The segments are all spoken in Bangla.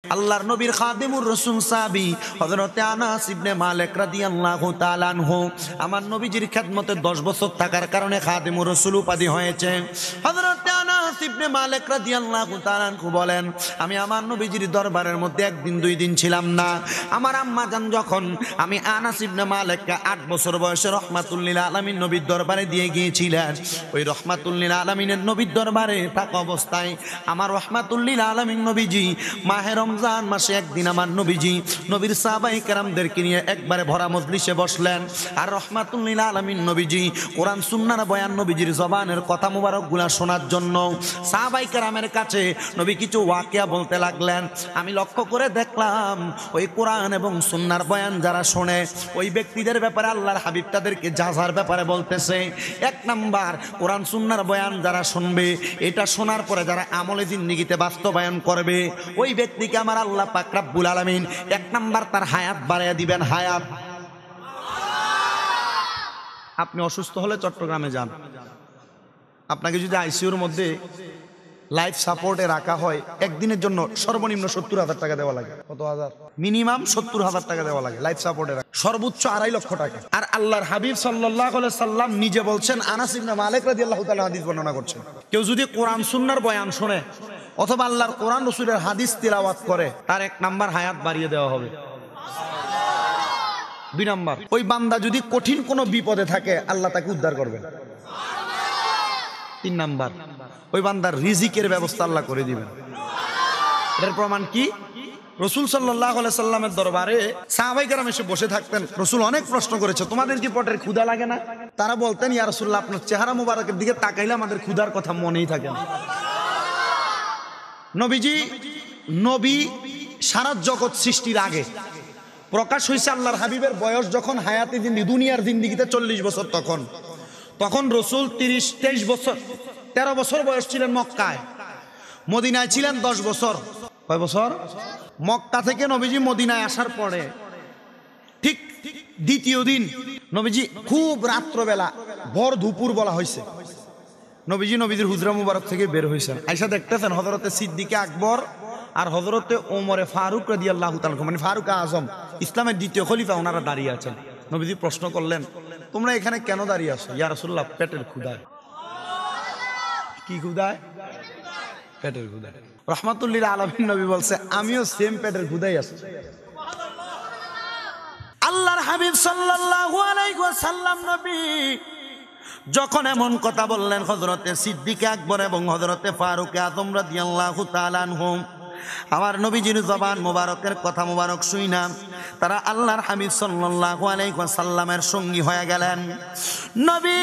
আল্লাহর নবীর খাদিমুর রাসূল সাহাবী হযরতে আনাস ইবনে মালিক রাদিয়াল্লাহু তাআলা আনহু আমার নবীজির খেদমতে 10 বছর থাকার কারণে খাদিমুর রাসূল উপাধি হয়েছে। হযরতে আনাস ইবনে মালিক রাদিয়াল্লাহু তাআলা আনহু বলেন, আমি আমার নবীজির দরবারের মধ্যে একদিন দুই দিন ছিলাম না। আমার আম্মা জান যখন আমি আনাস ইবনে মালিককে 8 বছর বয়সে রাহমাতুল লিল আলামিন নবীর দরবারে দিয়ে গিয়েছিলেন, ওই রাহমাতুল লিল আলামিনের নবীর দরবারে থাকা অবস্থায় আমার রাহমাতুল লিল আলামিন নবীজি মাহে রমজান মাসে একদিন আমার নবীজি নবীর সাহাবায়ে কেরামদেরকে নিয়ে একবারে ভরা মজলিসে বসলেন। আর রাহমাতুল লিল আলামিন নবীজি কোরআন সুন্নাহর বয়ান নবীজির জবানের কথা মুবারকগুলা শোনার জন্য সাহাবায়ে কেরামের কাছে নবী কিছু ওয়াকিয়া বলতে লাগলেন। আমি লক্ষ্য করে দেখলাম ওই কোরআন এবং সুন্নাহর বয়ান যারা শোনে ওই ব্যক্তিদের ব্যাপারে আল্লাহর হাবিব তাদেরকে যাজার ব্যাপারে বলতেছে। এক নাম্বার, কোরআন সুন্নাহর বয়ান যারা শুনবে, এটা শোনার পরে যারা আমলে জিন্দেগিতে বাস্তবায়ন করবে, ওই ব্যক্তিকে আমার আল্লাহ পাক রব্বুল আলামিন 1 নাম্বার তার হায়াত বাড়াইয়া দিবেন। হায়াত। আপনি অসুস্থ হলে চট্টগ্রামে যান, আপনাকে যদি আইসিইউর মধ্যে লাইফ সাপোর্টে রাখা হয় একদিনের জন্য সর্বনিম্ন 70,000 টাকা দেওয়া লাগে। কত হাজার? মিনিমাম 70,000 টাকা দেওয়া লাগে লাইফ সাপোর্টে, সর্বোচ্চ 2.5 লক্ষ টাকা। আর আল্লাহর হাবিব সাল্লাল্লাহু আলাইহি সাল্লাম নিজে বলছেন, আনাস ইবনে মালিক রাদিয়াল্লাহু তাআলা হাদিস বর্ণনা করছেন, কেউ যদি কোরআন সুন্নাহর বয়ান শুনে অথবা আল্লাহর কোরআন রাসূলের হাদিস তিলাওয়াত করে তার 1 নাম্বার হায়াত বাড়িয়ে দেওয়া হবে। 2 নাম্বার, ওই বান্দা যদি কঠিন কোনো বিপদে থাকে আল্লাহ তাকে উদ্ধার করবেন। 3 নাম্বার, ওই বান্দার রিজিকের ব্যবস্থা আল্লাহ করে দিবেন। এর প্রমাণ কি? রাসূল সাল্লাল্লাহু আলাইহি সাল্লামের দরবারে সাহাবায়ে কেরাম এসে বসে থাকতেন। রাসূল অনেক প্রশ্ন করেছে, তোমাদের কি পেটের ক্ষুধা লাগে না? তারা বলতেন, ইয়া রাসূলুল্লাহ, আপনার চেহারা মুবারকের দিকে তাকাইলে আমাদের ক্ষুধার কথা মনেই থাকে না। নবীজি নবী সারা জগৎ সৃষ্টির আগে প্রকাশ হয়েছে আল্লাহর হাবিবের বয়স যখন হায়াতে দুনিয়ার জিন্দেগিতে 40 বছর, তখন রসুল 23 বছর 13 বছর বয়স ছিলেন মক্কায়। মদিনায় ছিলেন 10 বছর। কয় বছর? মক্কা থেকে নবীজি মদিনায় আসার পরে ঠিক দ্বিতীয় দিন নবীজি খুব রাত্রবেলা, ভর দুপুর বলা হয়েছে, নবীজির হুজরা মুবারক থেকে বের হয়েছেন। আয়েশা দেখতেছেন হযরতে সিদ্দিকে আকবর আর হযরতে ওমরে ফারুক রাদিয়াল্লাহু তাআলা, মানে ফারুক আজম, ইসলামের দ্বিতীয় খলিফা, ওনারা দাঁড়িয়ে আছেন। নবীজি প্রশ্ন করলেন, তোমরা এখানে কেন দাঁড়িয়ে আছো? ইয়া রাসূলুল্লাহ, পেটের ক্ষুধায়। কি ক্ষুধায়? পেটের ক্ষুধায়। রাহমাতুল লিল আলামিন নবী বলছে, আমিও সেম পেটের ক্ষুধায় আছি। আল্লাহর হাবিব সাল্লাল্লাহু আলাইহি ওয়াসাল্লাম নবী যখন এমন কথা বললেন, হযরতে সিদ্দিক আকবর এবং হযরতে ফারুক আযম রাদিয়াল্লাহু তাআলা আনহুম আমার নবীজির জবান মোবারকের কথা মোবারক শুইনা তারা আল্লাহর হাবিব সাল্লাল্লাহু আলাইহি ওয়াসাল্লামের সঙ্গী হয়ে গেলেন। নবী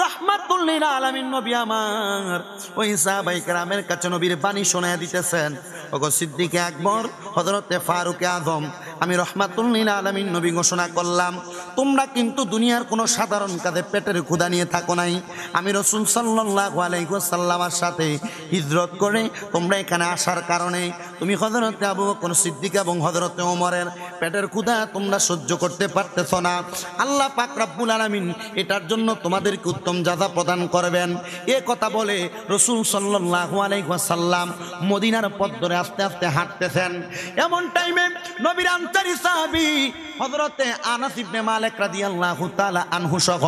রাহমাতুল লিল আলামিন নবী আমার ওই সাহাবায়ে কেরামের কাছে নবীর বাণী শোনায়া দিতেছেন। ওগো সিদ্দিক আকবর, হযরতে ফারুক আযম, আমি রাহমাতুল লিল আলামিন নবী ঘোষণা করলাম, তোমরা কিন্তু দুনিয়ার কোনো সাধারণ কাজে পেটের ক্ষুধা নিয়ে থাকো নাই। আমি রাসূল সাল্লাল্লাহু আলাইহি ওয়াসাল্লামের সাথে হিজরত করে তোমরা এখানে আসার কারণে তুমি হযরতে আবু বকর সিদ্দিক এবং হযরতে ওমরের পেটের ক্ষুধা তোমরা সহ্য করতে পারতেছ না। আল্লাহ পাক রব্বুল আলামিন এটার জন্য তোমাদেরকে উত্তম যাজা প্রদান করবেন। এ কথা বলে রাসূল সাল্লাল্লাহু আলাইহি ওয়াসাল্লাম মদিনার পথ ধরে আস্তে আস্তে হাঁটতেছেন। এমন টাইমে নবীর আনসারী সাহাবী হযরতে আনাস ইবনে মালিক রাদিয়াল্লাহু তাআলা আনহু সহ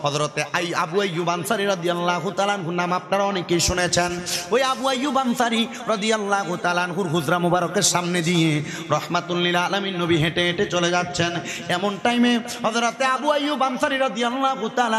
হযরতে আবু আইয়ুব আনসারী রাদিয়াল্লাহু তাআলা আনহু নাম আপনারা অনেকেই শুনেছেন। ওই আবু আইয়ুব আনসারী রাদিয়াল্লাহু তাআলা আনহুর হুজরা মুবারকের সামনে দিয়ে রাহমাতুল লিল আলামিন নবী হেঁটে হেঁটে চলে যাচ্ছেন। এমন টাইমে হযরতে আবু আইয়ুব আনসারী রাদিয়াল্লাহু তাআলা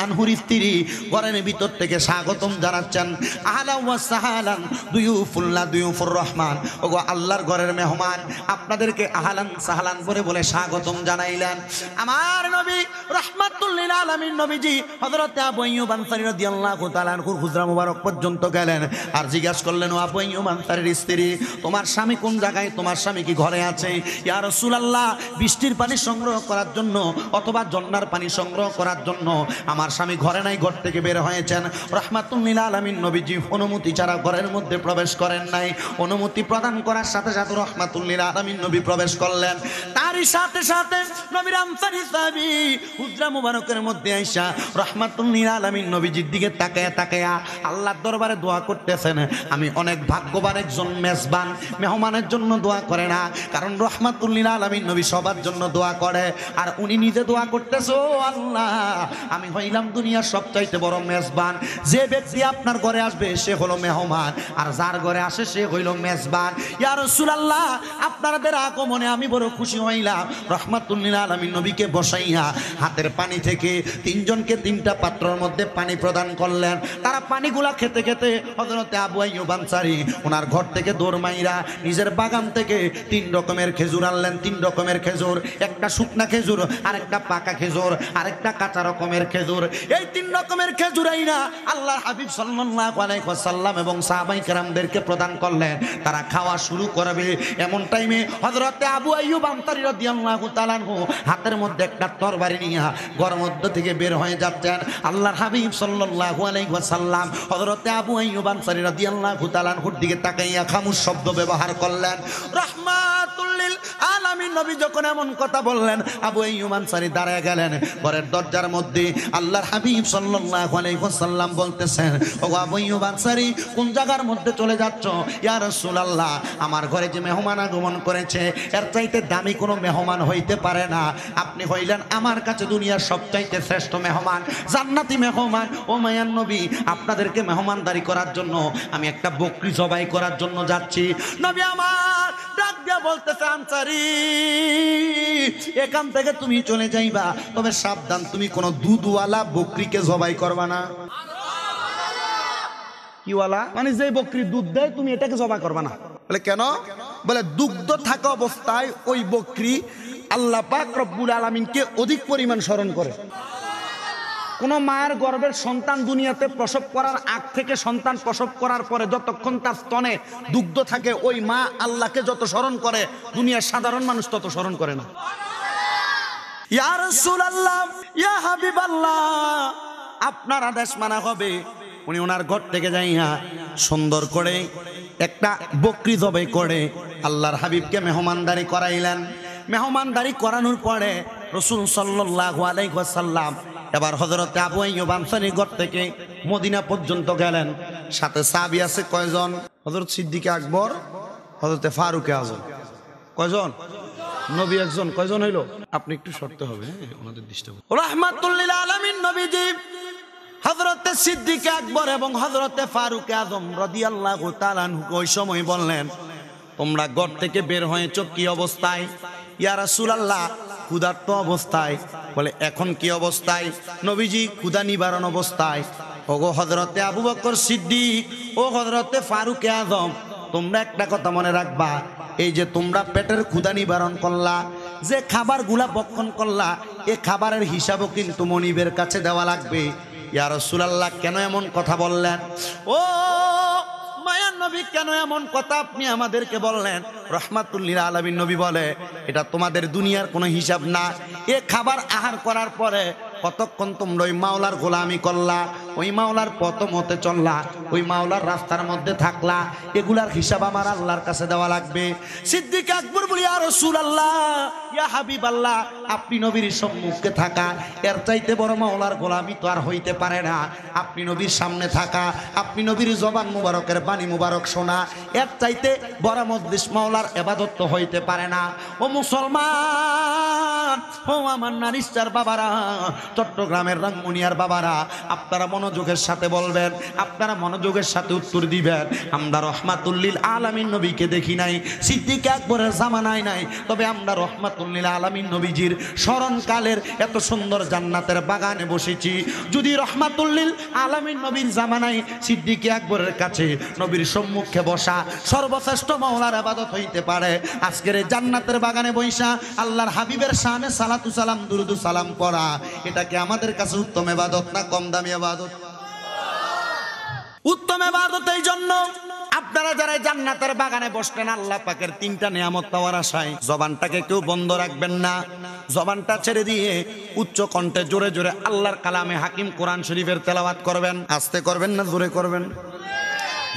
আনহুর স্ত্রী ঘরের ভিতর থেকে স্বাগতম জানাচ্ছেন। আহলান ওয়া সাহালান দুয়ুফুল্লাহ দুয়ুফুর রহমান, ওগো আল্লাহর ঘরের মেহমান, আপনাদেরকে আহলান সাহালান বলে স্বাগতম জানাইলেন। আমার নবী রাহমাতুল লিল আলামিন নবীজি হযরতে আবু আইয়ুব আনসারী রাদিয়াল্লাহু তাআলা আনহুর হুজরা মুবারক পর্যন্ত গেলেন আর জিজ্ঞাসা করলেন, ও আবু আইয়ুব আনসারীর স্ত্রী, তোমার স্বামী কোন জায়গায়? তোমার স্বামী কি ঘরে আছে? ইয়া রাসূলুল্লাহ, বৃষ্টির পানি সংগ্রহ করার জন্য অথবা ঝর্ণার পানি সংগ্রহ করার জন্য আমার স্বামী ঘরে নাই, ঘর থেকে বের হয়েছেন। রাহমাতুল লিল আলামিন নবীজি অনুমতি ছাড়া ঘরের মধ্যে প্রবেশ করেন নাই। অনুমতি প্রদান করার সাথে সাথে রাহমাতুল লিল আলামিন নবী প্রবেশ প্রবেশ করলেন। তারই সাথে সাথে নবীর আনসারী সাহাবী হুজরা মুবারকের মধ্যে আইসা রাহমাতুল লিল আলামিন নবীজির দিকে তাকায়া তাকায়া আল্লাহর দরবারে দোয়া করতেছেন। আমি অনেক ভাগ্যবান একজন মেজবান, মেহমানের জন্য দোয়া করে না, কারণ রাহমাতুল লিল আলামিন নবী সবার জন্য দোয়া করে। আর উনি নিজে দোয়া করতেছে, ও আল্লাহ, আমি হইলাম দুনিয়ার সবচাইতে বড় মেজবান। যে ব্যক্তি আপনার ঘরে আসবে সে হলো মেহমান, আর যার ঘরে আসে সে হইল মেজবান। ইয়া রাসূলুল্লাহ, আপনাদের আগমনে আমি বড় খুশি হইলাম। রাহমাতুল লিল আলামিন নবীকে বসাইয়া হাতের পানি থেকে তিনজনকে তিনটা পাত্রের মধ্যে পানি প্রদান করলেন। তারা পানিগুলা খেতে খেতে হযরতে আবু আইয়ুব আনসারী ওনার ঘর থেকে দৌড় মাইরা নিজের বাগান থেকে 3 রকমের খেজুর আনলেন। 3 রকমের খেজুর, একটা শুকনা খেজুর, আরেকটা পাকা খেজুর, আরেকটা কাঁচা রকমের খেজুর। এই 3 রকমের খেজুর আইনা আল্লাহর হাবিব সাল্লাল্লাহু আলাইহি ওয়াসাল্লাম এবং সাহাবায়ে কেরামদেরকে প্রদান করলেন। তারা খাওয়া শুরু করবে, এমন টাইমে হযরতে আবু আইয়ুব আনসারী রাদিয়াল্লাহু তাআলা আনহু হাতের মধ্যে একটা তরবারি নিয়ে ঘর মধ্য থেকে বের হয়ে যাচ্ছেন। আল্লাহর হাবিব সাল্লাল্লাহু আলাইহি ওয়াসাল্লাম হযরতে আবু আইয়ুব আনসারী রাদিয়াল্লাহু তাআলা আনহুর দিকে তাকাইয়া খামোশ শব্দ ব্যবহার করলেন। রাহমাতুল লিল আলামিন নবী যখন এমন কথা বললেন, আবু আইয়ুব আনসারী দাঁড়ায় গেলেন ঘরের দরজার মধ্যে। আল্লাহর হাবিব সাল্লাল্লাহু আলাইহি ওয়াসাল্লাম বলতেছেন, ও আবু আইয়ুব আনসারী, কোন জায়গার মধ্যে চলে যাচ্ছ? ইয়া রাসূলুল্লাহ, আমার ঘরে যে মেহমান আগমন করেছে এর চাইতে দামি কোনো মেহমান হইতে পারে না। আপনি হইলেন আমার কাছে দুনিয়ার সবচাইতে শ্রেষ্ঠ মেহমান, জান্নাতি মেহমান। ও মায়ান নবী, আপনাদেরকে মেহমানদারি করার জন্য আমি একটা বকরি জবাই করার জন্য যাচ্ছি। নবী আমার ডাক দিয়া বলতেছে, আনসারী, এখান থেকে তুমি চলে যাইবা, তবে সাবধান, তুমি কোনো দুধওয়ালা বকরিকে জবাই করবা না। কিওয়ালা মানে যে বকরি দুধ দেয় তুমি এটাকে জবাই করবা না। বলে কেন? বলে দুগ্ধ থাকা অবস্থায় ওই বকরি আল্লাহ পাক রব্বুল আলামিনকে অধিক পরিমাণ স্মরণ করে। কোন মায়ের গর্ভের সন্তান দুনিয়াতে প্রসব করার আগ থেকে সন্তান প্রসব করার পরে যতক্ষণ তার স্তনে দুগ্ধ থাকে, ওই মা আল্লাহকে যত স্মরণ করে দুনিয়ার সাধারণ মানুষ তত স্মরণ করে না। ইয়া রাসূলুল্লাহ, ইয়া হাবিবাল্লাহ, আপনার আদেশ মানা হবে। উনি ওনার ঘর থেকে যাইয়া সুন্দর করে একটা বকরি জবাই করে আল্লাহর হাবিবকে মেহমানদারি করাইলেন। মেহমানদারি করানোর পরে রাসূল সাল্লাল্লাহু আলাইহি ওয়াসাল্লাম এবার হযরতে আবু আইয়ুব আনসারীর ঘর থেকে মদিনা পর্যন্ত গেলেন। সাথে সাহাবী আছে কয়জন? হযরত সিদ্দিক আকবর, হযরতে ফারুক আযম। কয়জন? নবী একজন। কয়জন হইল? আপনি একটু শর্তে হবে, ওনাদের ডিস্টার্ব। রাহমাতুল লিল আলামিন নবীজি হযরতে সিদ্দিক আকবর এবং হযরতে ফারুক আযম রাদিয়াল্লাহু তাআলা আনহু ওই সময় বললেন, তোমরা ঘর থেকে বের হয়েছো কি অবস্থায়? ইয়া রাসূলুল্লাহ, ক্ষুধার্ত অবস্থায়। বলে এখন কি অবস্থায়? নবীজি ক্ষুধা নিবারণ অবস্থায়। ওগো হযরতে আবু বকর সিদ্দিক, ও হযরতে ফারুক আযম, তোমরা একটা কথা মনে রাখবা, এই যে তোমরা পেটের ক্ষুধা নিবারণ করলা, যে খাবারগুলা ভক্ষণ করলা, এ খাবারের হিসাবও কিন্তু মনিবের কাছে দেওয়া লাগবে। ইয়া রাসূলুল্লাহ, কেন এমন কথা বললেন? ও মায়ার নবী, কেন এমন কথা আপনি আমাদেরকে বললেন? রাহমাতুল লিল আলামিন নবী বলে, এটা তোমাদের দুনিয়ার কোনো হিসাব না। এ খাবার আহার করার পরে কতক্ষণ তোমরা ওই মাওলার গোলামি করলা, ওই মাওলার পথ মতে চললা, ওই মাওলার রাস্তার মধ্যে থাকলা, এগুলার হিসাব আমার আল্লাহর কাছে দেওয়া লাগবে। সিদ্দিক আকবর বলি, ইয়া রাসূলুল্লাহ, ইয়া হাবিবাল্লাহ, আপনি নবীর সম্মুখে থাকা এর চাইতে বড় মাওলার গোলামি তো আর হইতে পারে না। আপনি নবীর সামনে থাকা, আপনি নবীর জবান মুবারকের বাণী মুবারক শোনা, এর চাইতে বড় মজলিস মাওলার ইবাদত তো হইতে পারে না। ও মুসলমান, ও আমার নারিস্টার বাবারা, চট্টগ্রামের রাঙ্গুনিয়ার বাবারা, আপনারা মনোযোগের সাথে বলবেন, আপনারা মনোযোগের সাথে উত্তর দিবেন। আমরা রহমাতুল লিল আলামিন নবীকে দেখি নাই, সিদ্দিক আকবরের জামানায় নাই, তবে আমরা রহমাতুল লিল আলামিন নবীজির স্মরণকালের এত সুন্দর জান্নাতের বাগানে বসেছি। যদি রহমাতুল লিল আলামিন নবীর জামানায় সিদ্দিক আকবরের কাছে নবীর সম্মুখে বসা সর্বশ্রেষ্ঠ মাওলার ইবাদত হইতে পারে, আজকের এই জান্নাতের বাগানে বৈশা আল্লাহর হাবিবের শানে সালাতু সালাম দুরুদ সালাম পড়া, এটা কি আমাদের কাছে উত্তম ইবাদত না কম দামি ইবাদত? উত্তম ইবাদত। এই জন্য আপনারা যারা জান্নাতের বাগানে বসলেন আল্লাহ পাকের 3টা নিয়ামত পাওয়ার আশায়, জবানটাকে কেউ বন্ধ রাখবেন না। জবানটা ছেড়ে দিয়ে উচ্চ কণ্ঠে জোরে জোরে আল্লাহর কালামে হাকিম কোরআন শরীফের তেলাওয়াত করবেন। আস্তে করবেন না জোরে করবেন?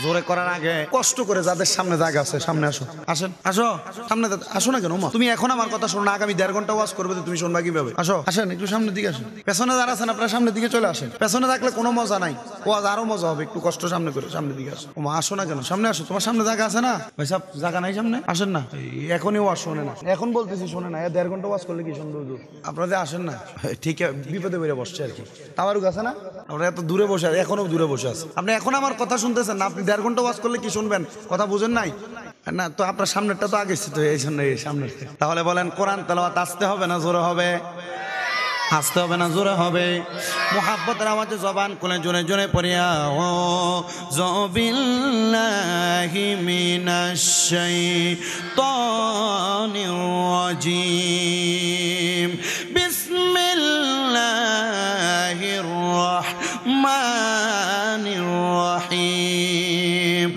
জোরে করার আগে কষ্ট করে যাদের সামনে জায়গা আছে সামনে আসো, আসেন, আসো সামনে, আসো না কেন মা? তুমি এখন আমার কথা শোনো না, আগামী 1.5 ঘন্টা ওয়াজ করবে, তুমি শুনবা কিভাবে? আসো, আসেন একটু সামনের দিকে আসেন। পেছনে যারা আছেন আপনারা সামনের দিকে চলে আসেন। পেছনে থাকলে কোনো মজা নাই, ওয়াজ আরো মজা হবে। একটু কষ্ট সামনে করে সামনের দিকে আসো। মা আসো না কেন? সামনে আসো, তোমার সামনে জায়গা আছে না? ভাই সাহেব জায়গা নাই সামনে, আসেন না। এখনই ওয়াজ শোনে না, এখন বলতেছি শোনে না। 1.5 ঘন্টা ওয়াজ করলে কি শুনবে? আপনাদের আসেন না, ঠিক বিপদে বেড়ে বসছে আর কি। তাবারুক আছে না? আমরা এত দূরে বসে আছে, এখনো দূরে বসে আছে। আপনি এখন আমার কথা শুনতেছেন না? আপনি 1.5 ঘন্টা ওয়াজ করলে কি শুনবেন? কথা বুঝেন নাই না তো? আপনার সামনেরটা তো আগে তো, এই জন্য এই সামনে। তাহলে বলেন কোরআন তেলাওয়াত আসতে হবে না জোরে হবে? আসতে হবে না জোরে হবে? মুহাব্বতের আওয়াজে জবান খুলে জোরে জোরে পড়িয়া ও বিল্লাহি মিনাশ শাইতানির রাজিম বিসমিল্লাহির রাহমানির রাহিম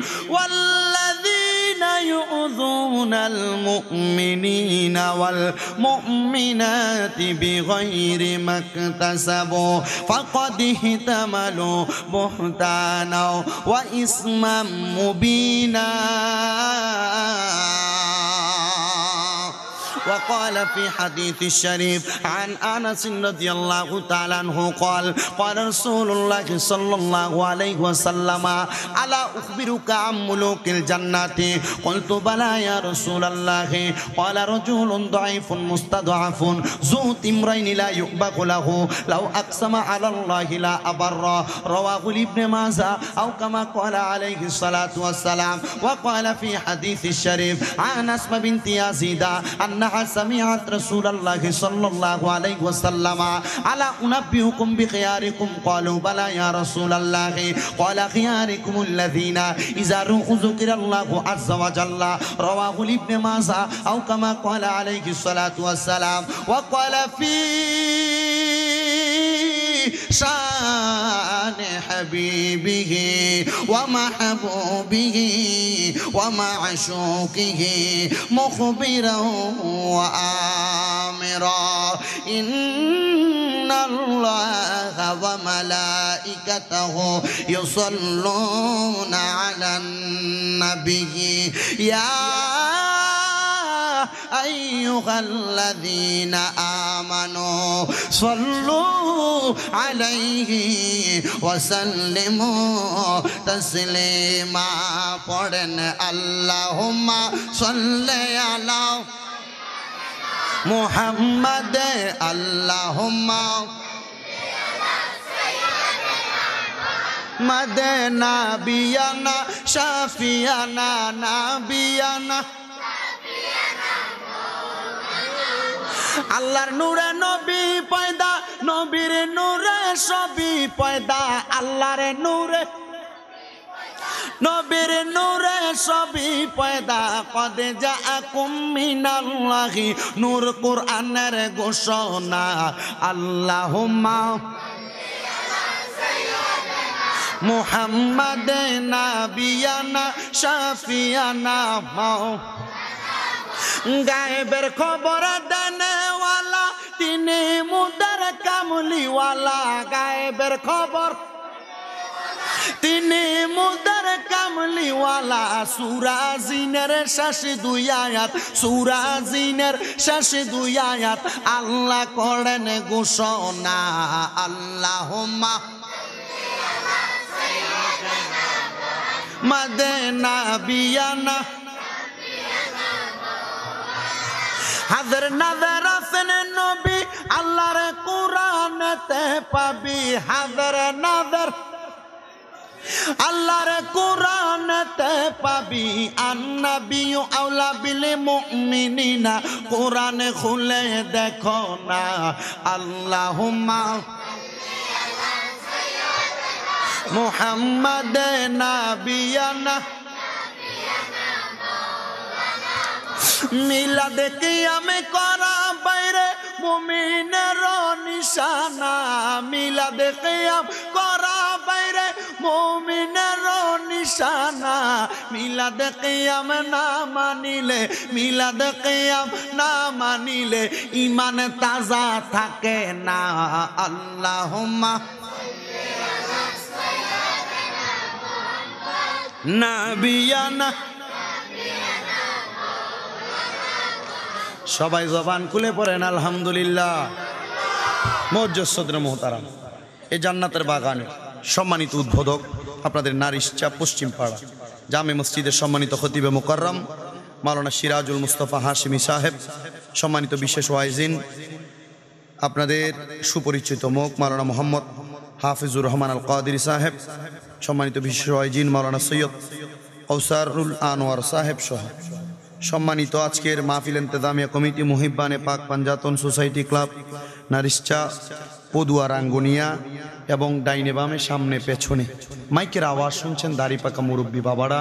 يؤذون المؤمنين والمؤمنات بغير ما اكتسبوا فقد احتملوا بهتانا وإثما مبينا وقال في حديث الشريف عن أنس رضي الله تعالى عنه قال قال رسول الله صلى الله عليه وسلم ألا أخبرك عن ملوك الجنة قلت بلى يا رسول الله قال رجل ضعيف مستضعف ذو تمرين لا يؤبق له لو أقسم على الله لا أبر رواه ابن ماجه أو كما قال عليه الصلاة والسلام وقال في حديث الشريف عن أسماء بنت يزيد أنها سمعت رسول الله صلى الله عليه وسلم ألا أنبئكم بخياركم قالوا بلى يا رسول الله قال خياركم الذين إذا ذكر الله عز وجل رواه ابن ماجه أو كما قال عليه الصلاة والسلام وقال في شان حبيبه ومحبوبه ومعشوقه مخبرا وآمرا إن الله وملائكته يصلون على النبي يا أيها الذين آمنوا صلوا عليه وسلموا تسليما পড়েন اللهم صل على محمد اللهم مدنا بيانا شافيانا نبيانا আল্লাহর নূরে নবী পয়দা নবীর নূরে সবই পয়দা আল্লাহর নূরে নবীর নূরে সবই পয়দা কদ জাআকুম মিনাল্লাহি নূর কোরআনের ঘোষণা আল্লাহুম্মা মুহাম্মাদ নাবিয়ানা শাফিয়ানা গায়েবের খবর দেনেওয়ালা তিনি মুদার কামলিওয়ালা গায়েবের খবর তিনি মুদার কামলিওয়ালা সূরা জিনের শেষ 2 আয়াত সূরা জিনের শেষ 2 আয়াত আল্লাহ করেন ঘোষণা আল্লাহুম্মা মাদেনা বিয়ানা হাজার নাজার আছেন নবী আল্লাহর কোরআনেতে পাবি হাজার নাজার আল্লাহর কোরআনেতে পাবি আন্নাবিয়্যু আওলা বিল মুমিনিনা কোরআন খুলে দেখো না আল্লাহুম্মা মুহাম্মাদ নাবিয়ানা মিলাদ কিয়াম করা বাইরে মুমিনের নিশানা মিলাদ কিয়াম করা বাইরে মুমিনের নিশানা মিলাদ কিয়াম না মানিলে মিলাদ কিয়াম না মানিলে ঈমান তাজা থাকে না আল্লাহুম্মা নাবিয়ানা। সবাই জবান খুলে পড়েন আলহামদুলিল্লাহ। মুআজ্জাজ মুহতারাম, এই জান্নাতের বাগানে সম্মানিত উদ্বোধক আপনাদের নারিশচা পশ্চিম পাড়া জামে মসজিদের সম্মানিত খতিবে মুকাররম মাওলানা সিরাজুল মুস্তাফা হাশিমি সাহেব, সম্মানিত বিশেষ ওয়াইজিন আপনাদের সুপরিচিত মুখ মাওলানা মোহাম্মদ হাফিজুর রহমান আল কাদিরি সাহেব, সম্মানিত বিশেষ ওয়াইজিন মাওলানা সৈয়দ কৌসারুল আনোয়ার সাহেব সহ সম্মানিত আজকের মাহফিল ইন্তেজামিয়া কমিটি, মুহিব্বানে পাক পাঞ্জাতন সোসাইটি ক্লাব, নারিশচা, পদুয়া রাঙ্গুনিয়া এবং ডাইনে বামে সামনে পেছনে মাইকের আওয়াজ শুনছেন দাড়ি পাকা মুরব্বী বাবারা,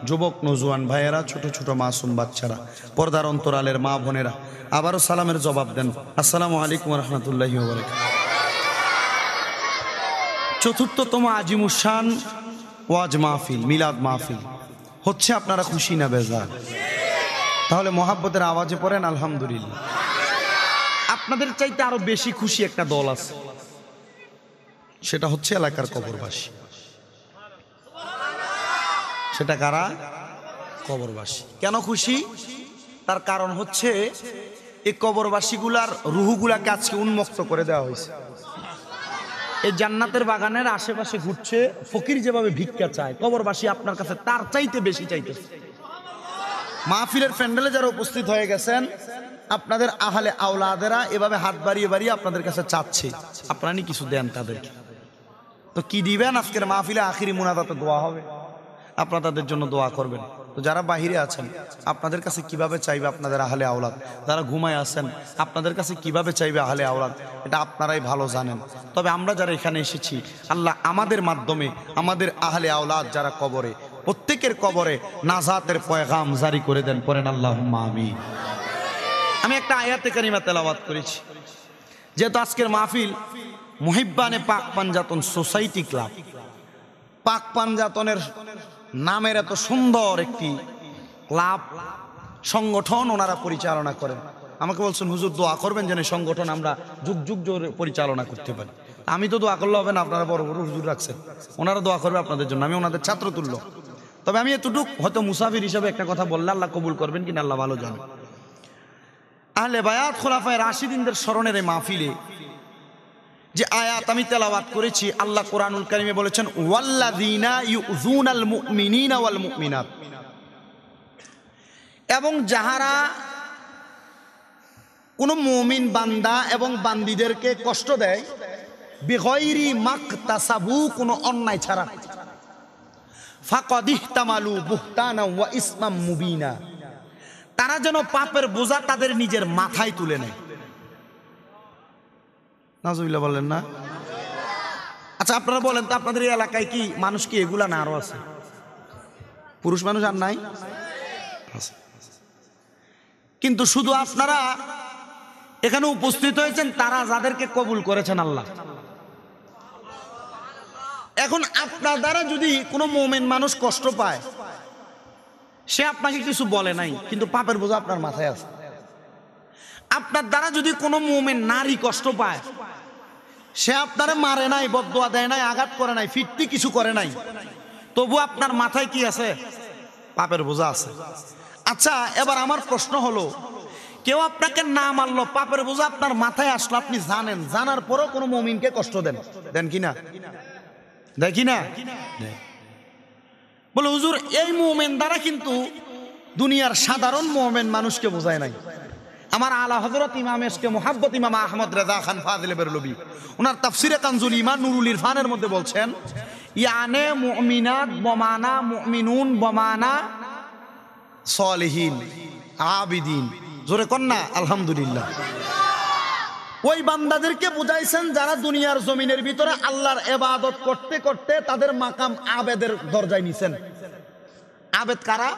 যুবক নজওয়ান ভাইয়েরা, ছোট ছোট মাসুম বাচ্চারা, পর্দার অন্তরালের মা বোনেরা, আবারও সালামের জবাব দেন, আসসালামু আলাইকুম রহমতুল্লাহি ওয়া বারাকাতুহু। চতুর্থতম আজিমুশান ওয়াজ মাহফিল, মিলাদ মাহফিল হচ্ছে। আপনারা খুশি না বেজার? তাহলে মহাব্বতের আওয়াজে পড়েন আলহামদুলিল্লাহ। আপনাদের চাইতে আরো বেশি খুশি একটা দল আছে, সেটা হচ্ছে এলাকার কবরবাসী। সেটা কারা? কবরবাসী। কেন খুশি? তার কারণ হচ্ছে এই কবরবাসীগুলার রুহুগুলাকে আজকে উন্মুক্ত করে দেওয়া হয়েছে। এই জান্নাতের বাগানের আশেপাশে ঘুরছে, ফকির যেভাবে ভিক্ষা চায়, কবরবাসী আপনার কাছে তার চাইতে বেশি চাইতেছে। মাহফিলের প্যান্ডেলে যারা উপস্থিত হয়ে গেছেন, আপনাদের আহলে আওলাদেরা এভাবে হাত বাড়িয়ে বাড়িয়ে আপনাদের কাছে চাচ্ছে আপনারা নি কিছু দেন তাদেরকে। তো কি দিবেন? আজকের মাহফিলে আখিরি মুনাজাতে দোয়া হবে, আপনারা তাদের জন্য দোয়া করবেন। তো যারা বাহিরে আছেন আপনাদের কাছে কিভাবে চাইবে আপনাদের আহলে আওলাদ, যারা ঘুমায় আছেন আপনাদের কাছে কিভাবে চাইবে আহলে আওলাদ, এটা আপনারাই ভালো জানেন। তবে আমরা যারা এখানে এসেছি, আল্লাহ আমাদের মাধ্যমে আমাদের আহলে আওলাদ যারা কবরে, প্রত্যেকের কবরে নাজাতের পয়গাম জারি করে দেন, পড়েন আল্লাহুম্মা আমিন। আমি একটা আয়াতে কারিমা তেলাওয়াত করেছি, যেহেতু আজকের মাহফিল মুহিব্বানে পাক পাঞ্জাতন সোসাইটি ক্লাব, পাক পাঞ্জাতনের নামের এত সুন্দর একটি ক্লাব সংগঠন ওনারা পরিচালনা করেন। আমাকে বলছেন হুজুর দোয়া করবেন যেন সংগঠন আমরা যুগ যুগ ধরে পরিচালনা করতে পারি। আমি তো দোয়া করলে হবে না, আপনারা বড় বড় হুজুর রাখছেন, ওনারা দোয়া করবে আপনাদের জন্য, আমি ওনাদের ছাত্র তুল্য। তবে আমি এতটুক হয়তো মুসাফির হিসাবে একটা কথা বললে আল্লাহ কবুল করবেন কিনা আল্লাহ ভালো জানে। আহলে বায়াত খোলাফায়ে রাশিদিনদের স্মরণের এই মাহফিলে যে আয়াত আমি তেলাওয়াত করেছি, আল্লাহ কোরআনুল কারীমে বলেছেন ওয়াল্লাযীনা ইউযুনাল মুমিনিনা ওয়াল মুমিনাত, এবং যাহারা কোন মুমিন বান্দা এবং বান্দীদেরকে কষ্ট দেয়, বিগাইরি মাকতাসাবু, কোন অন্যায় ছাড়া, ফাকাদ ইহতামালু বুহতানা ওয়া ইসমাম মুবিনা, তারা যেন পাপের বোঝা তাদের নিজের মাথায় তুলে নেয়। নাউজুবিল্লাহ বলেন না? আচ্ছা আপনারা বলেন তো, আপনাদের এই এলাকায় কি মানুষ কি এগুলা না আরো আছে? পুরুষ মানুষ আর নাই? কিন্তু শুধু আপনারা এখানে উপস্থিত হয়েছেন তারা যাদেরকে কবুল করেছেন আল্লাহ। এখন আপনার দ্বারা যদি কোনো মুমিন মানুষ কষ্ট পায়, সে আপনাকে কিছু বলে নাই, কিন্তু পাপের বোঝা আপনার মাথায় আছে। আপনার দ্বারা যদি কোনো মুমিন নারী কষ্ট পায়, সে আপনারে মারে নাই, বদদোয়া দেয় নাই, আঘাত করে নাই, ফিরতি কিছু করে নাই, তবু আপনার মাথায় কি আছে? পাপের বোঝা আছে। আচ্ছা এবার আমার প্রশ্ন হলো, কেউ আপনাকে না মারলো, পাপের বোঝা আপনার মাথায় আসলো, আপনি জানেন, জানার পরও কোনো মুমিনকে কষ্ট দেন, দেন কিনা? দেয় কিনা? বলে হুজুর এই মুমিন দ্বারা কিন্তু দুনিয়ার সাধারণ মুমিন মানুষকে বোঝায় নাই। আমার আলা হযরত ইমাম এশকে মুহাব্বত ইমাম আহমদ রেজা খান ফাজিল বেরলভী ওনার তাফসিরে কানজুল ঈমান নুরুল ইরফানের মধ্যে বলছেন, ইয়ানে মুমিনাত বমানা মুমিনুন বমানা সালিহিন আবিদিন, জোরে কন্না আলহামদুলিল্লাহ। ওই বান্দাদেরকে বুঝাইছেন যারা দুনিয়ার জমিনের ভিতরে আল্লাহর ইবাদত করতে করতে তাদের মাকাম আবেদের দরজায় নিছেন। আবেদ কারা?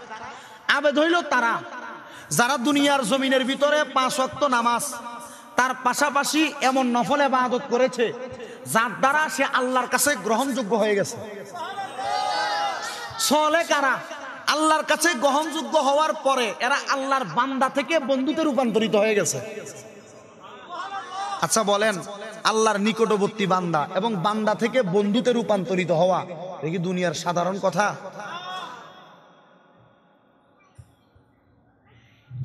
আবেদ হইল তারা যারা দুনিয়ার জমিনের ভিতরে 5 ওয়াক্ত নামাজ, তার পাশাপাশি এমন নফল ইবাদত করেছে যার দ্বারা সে আল্লাহর কাছে গ্রহণযোগ্য হয়ে গেছে। সলে কারা? আল্লাহর কাছে গ্রহণযোগ্য হওয়ার পরে এরা আল্লাহর বান্দা থেকে বন্ধুতে রূপান্তরিত হয়ে গেছে। আচ্ছা বলেন, আল্লাহর নিকটবর্তী বান্দা এবং বান্দা থেকে বন্ধুতে রূপান্তরিত হওয়া, এ কি দুনিয়ার সাধারণ কথা?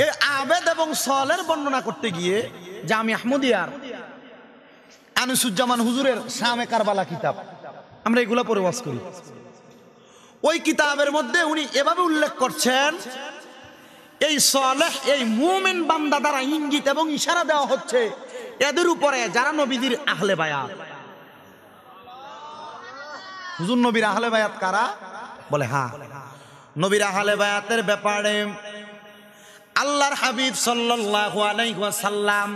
এই আবেদ এবং সলের বর্ণনা করতে গিয়ে জামি আহমদিয়ার আনিসুজ্জামান হুজুরের শামে কারবালা কিতাব, আমরা এগুলো পড়ে ওয়াজ করি। ওই কিতাবের মধ্যে উনি এভাবে উল্লেখ করছেন, এই সালেহ এই মুমিন বান্দা দ্বারা ইঙ্গিত এবং ইশারা দেওয়া হচ্ছে এদের উপরে যারা নবীদের আহলে বায়াত। হুজুর নবীর আহলে বায়াত কারা? বলে হ্যাঁ, নবীর আহলে বায়াতের ব্যাপারে আল্লাহর হাবিব সাল্লাল্লাহু আলাইহি ওয়াসাল্লাম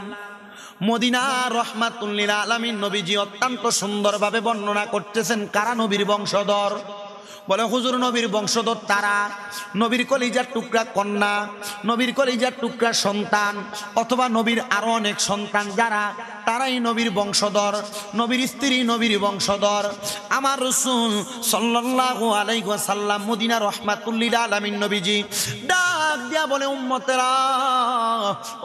মদিনা রহমাতুল লিল আলামিন নবীজি অত্যন্ত সুন্দরভাবে বর্ণনা করতেছেন কারা নবীর বংশধর। বলে হুজুর নবীর বংশধর তারা নবীর কলিজার টুকরা কন্যা, নবীর কলিজার টুকরা সন্তান, অথবা নবীর আরো অনেক সন্তান যারা, তারাই নবীর বংশধর, নবীর স্ত্রী নবীর বংশধর। আমার রাসূল সাল্লাল্লাহু আলাইহি ওয়াসাল্লাম মদিনা রহমাতুল লিল আলামিন নবীজি ডাক দিয়া বলে, উম্মতেরা,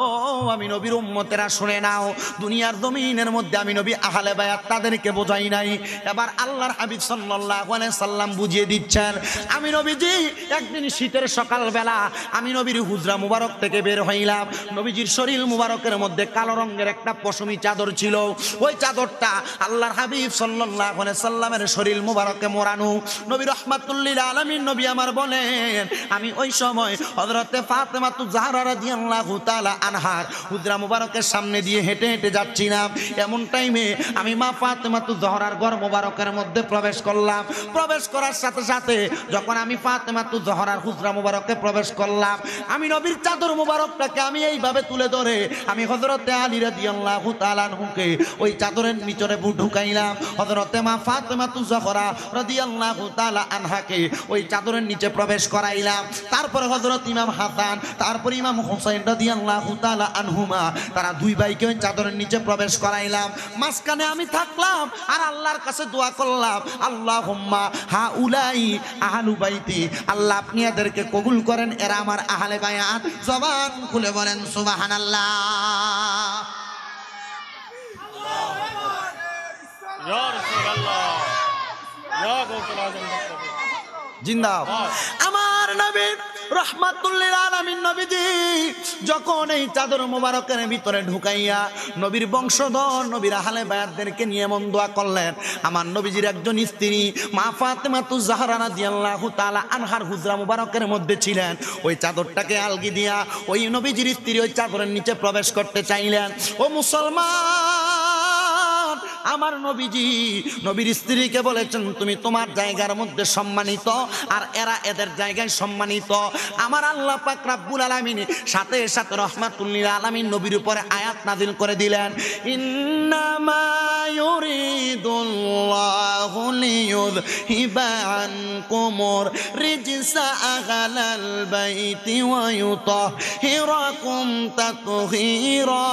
ও আমি নবীর উম্মতেরা শুনে নাও, দুনিয়ার জমিনের মধ্যে আমি নবী আহলে বায়াত তাদেরকে বোঝাই নাই। এবার আল্লাহর হাবিব সাল্লাল্লাহু আলাইহি সাল্লাম বুঝিয়ে দিচ্ছেন, আমি নবীজি একদিন শীতের সকালবেলা আমি নবীর হুজরা মুবারক থেকে বের হইলাম। নবীজির শরীর মুবারকের মধ্যে কালো রঙের একটা পশমি চাদর ছিল। ওই চাদরটা আল্লাহর হাবিব সাল্লাল্লাহু আলাইহি সাল্লামের শরীর মুবারকে মোড়ানো। নবী রাহমাতুল লিল আলামিন নবী আমার বলেন, আমি ওই সময় হযরতে ফাতেমা জাহরা রাদিয়াল্লাহু তাআলা আনহার হুজরা মুবারকের সামনে দিয়ে হেঁটে হেঁটে যাচ্ছিলাম। এমন টাইমে আমি মা ফাতেমা জাহরার ঘর মুবারকের মধ্যে প্রবেশ করলাম। প্রবেশ করার সাথে সাথে যখন আমি ফাতেমা জাহরার হুজরা মুবারকে প্রবেশ করলাম, আমি নবীর চাদর মুবারকটাকে আমি এইভাবে তুলে ধরে আমি হযরতে আলী রাদিয়াল্লাহু তাআলা আনহুকে ওই চাদরের নিচরে ঢুকাইলাম। হযরতে মা ফাতেমা জাহরা রাদিয়াল্লাহু তাআলা আনহাকে ওই চাদরের নিচে প্রবেশ করাইলাম। তারপরে হযরত ইমাম হাসান, তারপর ইমাম হুসাইন রাদিয়াল্লাহু তাআলা আনহুমা, তারা দুই ভাইকে ওই চাদরের নিচে প্রবেশ করাইলাম। মাঝখানে আমি থাকলাম আর আল্লাহর কাছে দোয়া করলাম, আল্লাহুম্মা হাউলাই আহলু বাইতি, আল্লাহ আপনি এদেরকে কবুল করেন, এরা আমার আহলে বায়াত। জবান খুলে বলেন সুবহানাল্লাহ। ইয়া রাসূলুল্লাহ, ইয়া গাউসুল আযম জিন্দাবাদ। আমার নবী রাহমাতুল লিল আলামিন নবীজি যখন এই চাদর মোবারকের ভিতরে ঢুকাইয়া নবীর বংশধর নবীর আহলে বায়াতদেরকে নিয়ে মন দোয়া করলেন। আমার নবীজির একজন স্ত্রী মা ফাতেমা জাহরা রাদিয়াল্লাহু তাআলা আনহার হুজরা মুবারকের মধ্যে ছিলেন। ওই চাদরটাকে আলগি দিয়া ওই নবীজির স্ত্রী ওই চাদরের নিচে প্রবেশ করতে চাইলেন। ও মুসলমান, আমার নবীজি নবীর স্ত্রীকে বলেছেন, তুমি তোমার জায়গার মধ্যে সম্মানিত আর এরা এদের জায়গায় সম্মানিত। আমার আল্লাহ পাক রব্বুল আলামিন সাথে সাথে রাহমাতুল লিল আলামিন নবীর উপরে আয়াত নাযিল করে দিলেন, ইন্নামা ইউরিদুল্লাহু লিইয়ুযহিবা আনকুমুর রিজসা আহলাল বাইতি ওয়া ইউতাহহিরাকুম তাতহীরা।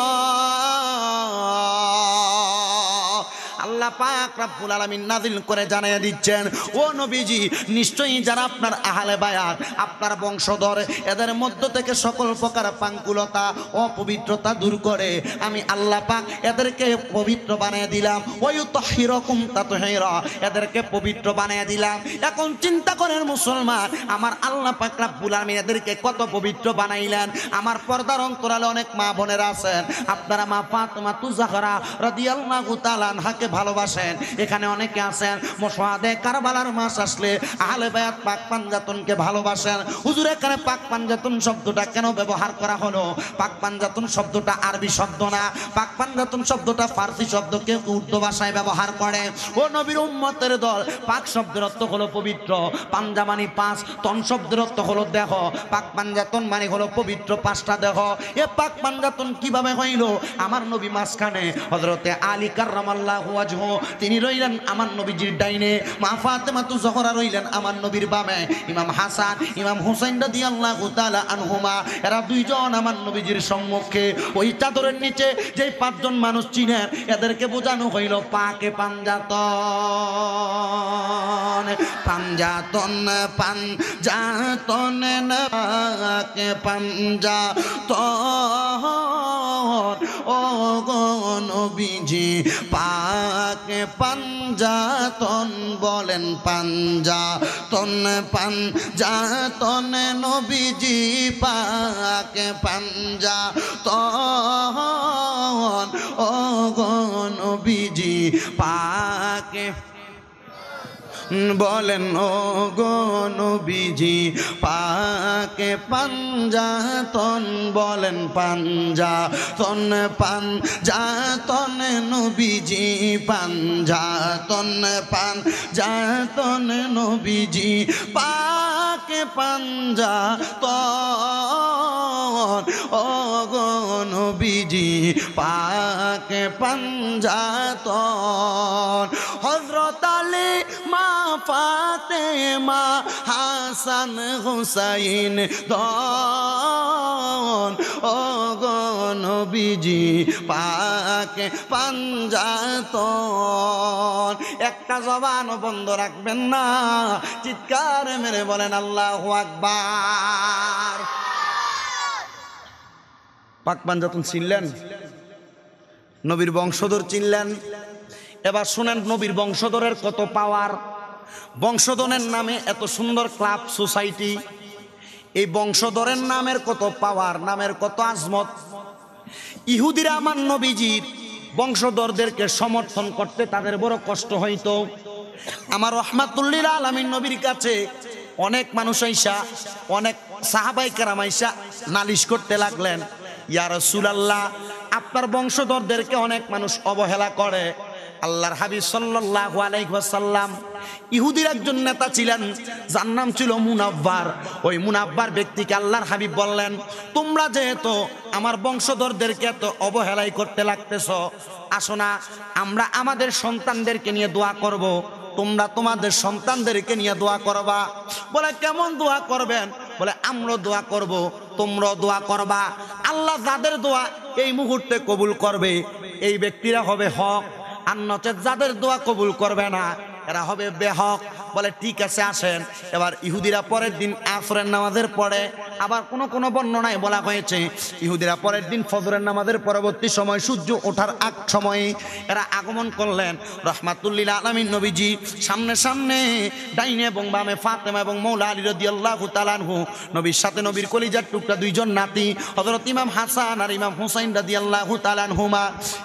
আল্লাহ পাক রব্বুল আলামিন নাযিল করে জানিয়ে দিচ্ছেন, ও নবীজি নিশ্চয়ই যারা আপনার আহলে বায়াত, আপনার বংশধর, এদের মধ্য থেকে সকল প্রকার পাঙ্কুলতা অপবিত্রতা দূর করে আমি আল্লাহ পাক এদেরকে পবিত্র বানিয়ে দিলাম। ওয়ায়ুতাহহিরাকুম তাতহীরা, এদেরকে পবিত্র বানিয়ে দিলাম। এখন চিন্তা করেন মুসলমান, আমার আল্লাহ পাক রব্বুল আলামিন এদেরকে কত পবিত্র বানাইলেন। আমার পর্দার অন্তরালে অনেক মা বোনেরা আছেন, আপনারা মা ফাতেমা জাহরা রাদিয়াল্লাহু তাআলা আনহাকে ভালোবাসেন। এখানে অনেকে আছেন মুশাহাদে কারবালার মাস আসলে আহলে বায়াত পাক পাঞ্জাতনকে ভালোবাসেন। হুজুর এখানে পাক পাঞ্জাতন শব্দটা কেন ব্যবহার করা হলো? পাক পাঞ্জাতন শব্দটা আরবি শব্দ না, পাক পাঞ্জাতন শব্দটা ফার্সি শব্দ, কেউ উর্দু ভাষায় ব্যবহার করে। ও নবীর উম্মতের দল, পাক শব্দের অর্থ হলো পবিত্র, পাঞ্জা মানে পাঁচ, তন শব্দের অর্থ হলো দেহ, পাক পাঞ্জাতন মানে হলো পবিত্র পাঁচটা দেহ। এ পাক পাঞ্জাতন কিভাবে হইল? আমার নবী মাঝখানে, হযরতে আলী কাররামাল্লাহু ওয়াজহু তিনি রইলেন আমার নবীজির ডাইনে, মা ফাতেমা জাহরা রইলেন আমার নবীর বামে, ইমাম হাসান ইমাম হুসাইন রাদিয়াল্লাহু তাআলা আনহুমা এরা দুইজন আমার নবীজির সম্মুখে। ওই চাদরের নিচে যে পাঁচজন মানুষ ছিলেন এদেরকে বোঝানো হইল পাকে পাঞ্জাতন, পাঞ্জাতন পাঞ্জাতন নাকে পাঞ্জাতন। ও গো নবীজি পাক পাঞ্জাতন বলেন পাঞ্জাতন পাঞ্জাতন নবীজি পাক পাঞ্জাতন ও গো নবীজি পাক বলেন ও গো নবীজি পাকে পাঞ্জাতন বলেন পাঞ্জাতন পাঞ্জাতন নবীজি পাঞ্জাতন পাঞ্জাতন নবীজি পাকে পাঞ্জাতন ও গো নবীজি পাকে পাঞ্জাতন হযরত আলী মা ফাতেমা হাসান হুসাইন দন ও গো নবীজি পাক পাঞ্জাতন একটা জবান বন্ধ রাখবেন না, চিৎকার মেরে বলেন আল্লাহু আকবার। পাক পাঞ্জাতন চিনলেন, নবীর বংশধর চিনলেন। এবার শুনেন নবীর বংশধরের কত পাওয়ার। বংশধরের নামে এত সুন্দর ক্লাব সোসাইটি, এই বংশধরের নামের কত পাওয়ার, নামের কত আজমত। ইহুদিরা আমার নবীজির বংশধরদেরকে সমর্থন করতে তাদের বড় কষ্ট হইতো। আমার রহমাতুল্লিল আলামিন নবীর কাছে অনেক মানুষ আইসা, অনেক সাহাবায়ে কেরাম আইসা নালিশ করতে লাগলেন, ইয়া রাসূলুল্লাহ আপনার বংশধরদেরকে অনেক মানুষ অবহেলা করে। আল্লাহর হাবিব সাল্লাল্লাহু আলাইহি ওয়াসাল্লাম ইহুদির একজন নেতা ছিলেন, যার নাম ছিল মুনাব্বার। ওই মুনাব্বার ব্যক্তিকে আল্লাহর হাবিব বললেন, তোমরা যেহেতু আমার বংশধরদেরকে এত অবহেলাই করতে লাগতেছ, আসো না আমরা আমাদের সন্তানদেরকে নিয়ে দোয়া করব, তোমরা তোমাদের সন্তানদেরকে নিয়ে দোয়া করবা। বলে কেমন দোয়া করবেন? বলে আমরা দোয়া করব, তোমরাও দোয়া করবা। আল্লাহ যাদের দোয়া এই মুহূর্তে কবুল করবে এই ব্যক্তিরা হবে হক, আর নচেত যাদের দোয়া কবুল করবে না এরা হবে বেহক। বলে ঠিক আছে আসেন। এবার ইহুদিরা পরের দিন আসরের নামাজের পরে, আবার কোন বর্ণনায় বলা হয়েছে ইহুদিরা পরের দিন ফজরের নামাজের পরবর্তী সময় সূর্য ওঠার আগ সময়ে এরা আগমন করলেন। রহমাতুল্লিল আলামিন নবীজি সামনে সামনে, ডাইনে এবং বামে ফাতেমা এবং মৌলা আলী রাদিয়াল্লাহু তাআলা আনহু, নবীর সাথে নবীর কলিজার টুকরা দুইজন নাতি হযরত ইমাম হাসান আর ইমাম হুসাইন রাদিয়াল্লাহু তাআলা আনহুমা,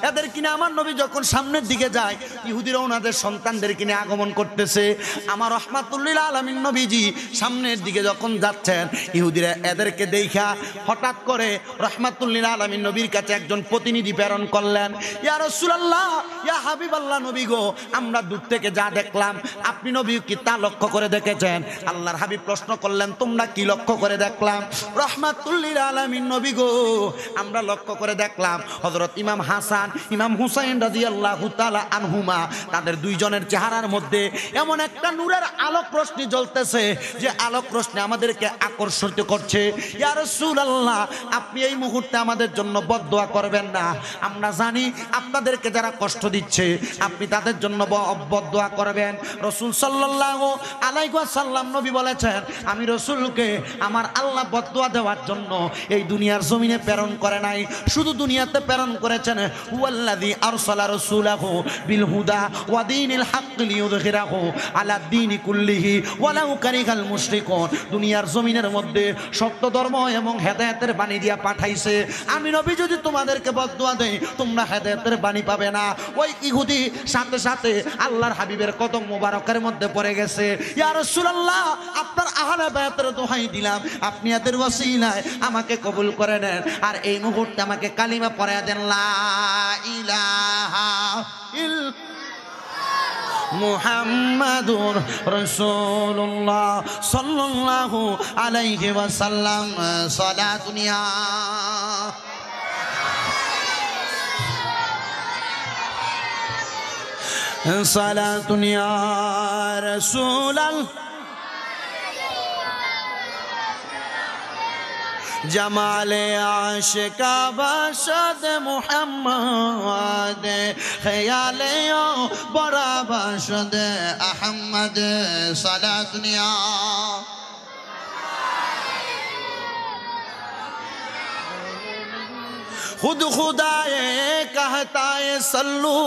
এদের কিনে আমার নবী যখন সামনের দিকে যায় ইহুদিরা ওনাদের সন্তানদের কিনে আগমন করতেছে। আমার রহমাতুল্লিল আলামিন নবীজি সামনের দিকে যখন যাচ্ছেন ইহুদিরা এদেরকে দেখা হঠাৎ করে রহমাতুল্লিল আলামিন নবীর কাছে একজন প্রতিনিধি প্রেরণ করলেন, ইয়া রাসূলুল্লাহ ইয়া হাবিবাল্লাহ নবী গো, আমরা দূর থেকে যা দেখলাম আপনি নবী কি তা লক্ষ্য করে দেখেছেন? আল্লাহর হাবিব প্রশ্ন করলেন, তোমরা কি লক্ষ্য করে দেখলাম? রহমাতুল্লিল আলামিন নবী গো, আমরা লক্ষ্য করে দেখলাম হযরত ইমাম হাসান ইমাম হুসাইন রাদিয়াল্লাহু তাআলা আনহুমা, তাদের দুইজনের চেহারার মধ্যে এমন একটা নূরের আলোক রশ্মি জ্বলতেছে যে আলোক রশ্মি আমাদেরকে আকর্ষিত করছে। ইয়া রাসূলুল্লাহ আপনি এই মুহূর্তে আমাদের জন্য বদদোয়া করবেন না, আমরা জানি আপনাদেরকে যারা কষ্ট দিচ্ছে আপনি তাদের জন্য বদদোয়া করবেন। রাসূল সাল্লাল্লাহু আলাইহি ওয়াসাল্লাম নবী বলেছেন, আমি রাসূলকে আমার আল্লাহ বদদোয়া দেওয়ার জন্য এই দুনিয়ার জমিনে প্রেরণ করে নাই, শুধু দুনিয়াতে প্রেরণ করেছেন হুয়াল্লাযী আরসালা রাসূলাহু বিল হুদা ওয়া দীনিল হক লিইয়ুযহিরাহু আলা দ্বীনি কুল্লিহি ওয়ালাউ কারিহাল মুশরিকুন। দুনিয়ার জমিনের মধ্যে সত্য ধর্ম এবং হেদায়েতের বাণী দিয়া পাঠাইছে। আমি নবী যদি তোমাদেরকে বদদোয়া দেই তোমরা হেদায়েতের বাণী পাবে না। ওই ইহুদি সাথে সাথে আল্লাহর হাবিবের কদম মোবারকের মধ্যে পড়ে গেছে। ইয়া রাসূলুল্লাহ আপনার আহলে বায়াতের দোহাই দিলাম, আপনি এদের ওসিলায় আমাকে কবুল করে নেন, আর এই মুহূর্তে আমাকে কালিমা পড়ায়া দেন, লা ইলাহা ইল্লাল্লাহ মুহাম্মাদুর রাসূলুল্লাহ সাল্লাল্লাহু আলাইহি ওয়াসাল্লাম। সালাতুন ইয়া সালাতুন ইয়া রাসূলাল্লাহ জামালে আশিকা বাশদ মুহাম্মদ, খেয়ালে ও বড়া বাশদ আহমদ। সালাতুন ইয়া खुद खुदाए कहता है सल्लू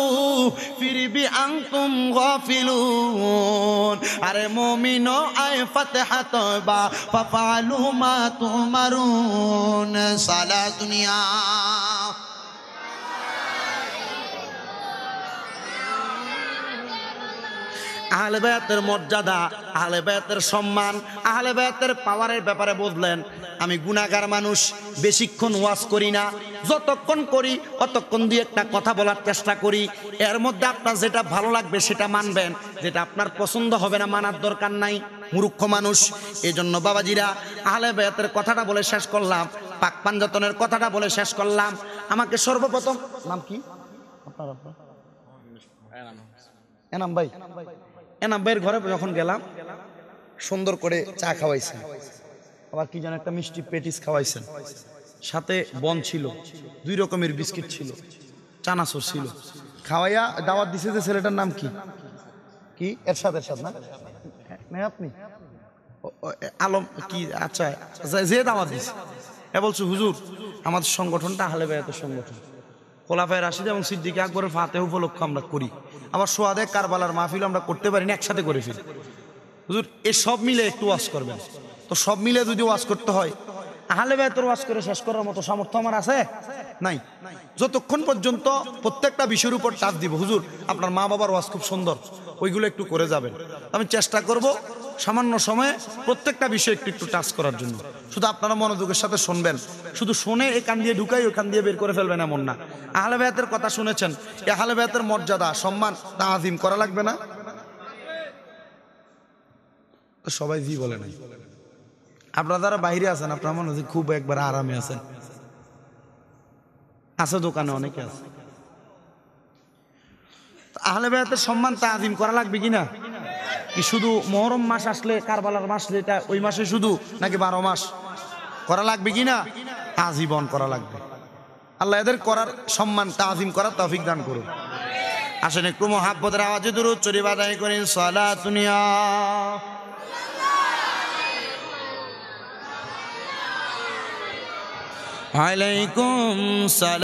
फिर भी अंतुम गाफिलून अरे मोमिनो आए फतह तौबा फफालू मा तुमरून साला दुनिया আহলে বায়াতের মর্যাদা, আহলে বায়াতের সম্মান, আহলে বায়াতের পাওয়ারের ব্যাপারে বুঝলেন। আমি গুনাহগার মানুষ, বেশিক্ষণ ওয়াজ করি না, যতক্ষণ করি অতক্ষণ দিয়ে একটা কথা বলার চেষ্টা করি। এর মধ্যে আপনার যেটা ভালো লাগবে সেটা মানবেন, যেটা আপনার পছন্দ হবে না মানার দরকার নাই, মূর্খ মানুষ। এই জন্য বাবাজিরা আহলে বায়াতের কথাটা বলে শেষ করলাম, পাক পাঞ্জাতনের কথাটা বলে শেষ করলাম। আমাকে সর্বপ্রথম নাম কি আপনার? এনাম ভাই। এনাম ভাইয়ের ঘরে যখন গেলাম সুন্দর করে চা খাওয়াইছেন, আবার কি যেন একটা মিষ্টি পেটিস খাওয়াইছেন, সাথে বন ছিল, 2 রকমের বিস্কিট ছিল, চানাচুর ছিল। খাওয়াইয়া দাওয়াত দিছে যে ছেলেটার নাম কি কি এরশাদ না আপনি আলম কি? আচ্ছা, যে দাওয়াত দিছে এ বলছে হুজুর আমাদের সংগঠনটা আহলে বায়াতের সংগঠন, খোলাফায়ে রাশিদ এবং সিদ্দিক আকবরের ফাতেহ উপলক্ষ আমরা করি, আবার সোহাদে কারবালার মাহফিল আমরা করতে পারি না, একসাথে করে ফেলি। হুজুর এ সব মিলে একটু ওয়াজ করবেন। তো সব মিলে যদি ওয়াজ করতে হয়, আহলে বায়াতের ওয়াজ করে শেষ করার মতো সামর্থ্য আমার আছে নাই। যতক্ষণ পর্যন্ত প্রত্যেকটা বিষয়ের উপর টাচ দিব, হুজুর আপনার মা বাবার ওয়াজ খুব সুন্দর, ওইগুলো একটু করে যাবেন। আমি চেষ্টা করব সামান্য সময়ে প্রত্যেকটা বিষয় একটু একটু টাচ করার জন্য। শুধু আপনারা মনোযোগের সাথে শুনবেন, শুধু শুনে এখান দিয়ে ঢুকাই ওখান দিয়ে বের করে ফেলবেন এমন না। আহলে বায়াতের কথা শুনেছেন, এই আহলে বায়াতের মর্যাদা সম্মান তাআযীম করা লাগবে না? সবাই জি বলে নাই। আপনারা যারা বাইরে আছেন আপনারা মনে হয় খুব একবার আরামে আছেন, আছে দোকানে অনেকে আছে। আহলে বায়াতের সম্মান তাআযীম করা লাগবে কিনা? কি শুধু মুহররম মাস আসলে, কারবালার মাস এটা ওই মাসে শুধু, নাকি 12 মাস করা লাগবে কিনা? আজীবন করা লাগবে। আল্লাহ এদের করার সম্মান তাআযীম করার তৌফিক দান করুন। আসেন একটু মুহাব্বতের আওয়াজে দুরূদ শরীফ আদায় করি। সালাতুন ইয়া আলাইকুম সালাম।